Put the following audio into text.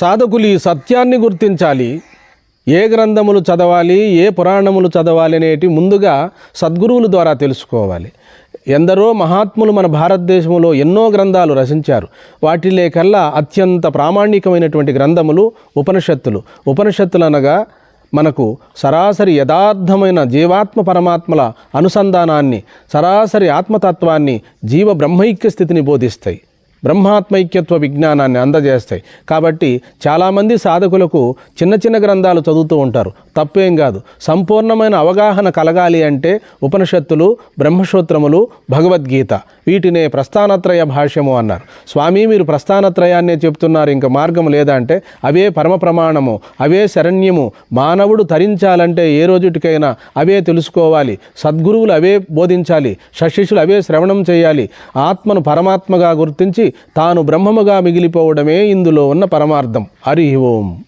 సాధకులు ఈ సత్యాన్ని గుర్తించాలి. ఏ గ్రంథములు చదవాలి, ఏ పురాణములు చదవాలి అనేటి ముందుగా సద్గురువుల ద్వారా తెలుసుకోవాలి. ఎందరో మహాత్ములు మన భారతదేశంలో ఎన్నో గ్రంథాలు రచించారు. వాటిలే కల్లా అత్యంత ప్రామాణికమైనటువంటి గ్రంథములు ఉపనిషత్తులు. ఉపనిషత్తులు అనగా మనకు సరాసరి యథార్థమైన జీవాత్మ పరమాత్మల అనుసంధానాన్ని, సరాసరి ఆత్మతత్వాన్ని, జీవ బ్రహ్మైక్య స్థితిని బోధిస్తాయి. బ్రహ్మాత్మైక్యత్వ విజ్ఞానాన్ని అందజేస్తాయి. కాబట్టి చాలామంది సాధకులకు చిన్న చిన్న గ్రంథాలు చదువుతూ ఉంటారు. తప్పేం కాదు. సంపూర్ణమైన అవగాహన కలగాలి అంటే ఉపనిషత్తులు, బ్రహ్మసూత్రములు, భగవద్గీత, వీటినే ప్రస్థానత్రయ భాష్యము అన్నారు. స్వామి మీరు ప్రస్థానత్రయాన్నే చెప్తున్నారు, ఇంకా మార్గం లేదా అంటే అవే పరమ ప్రమాణము, అవే శరణ్యము. మానవుడు తరించాలంటే ఏ రోజుటికైనా అవే తెలుసుకోవాలి. సద్గురువులు అవే బోధించాలి. షశిష్యులు అవే శ్రవణం చేయాలి. ఆత్మను పరమాత్మగా గుర్తించి తాను బ్రహ్మముగా మిగిలిపోవడమే ఇందులో ఉన్న పరమార్థం. హరి ఓం.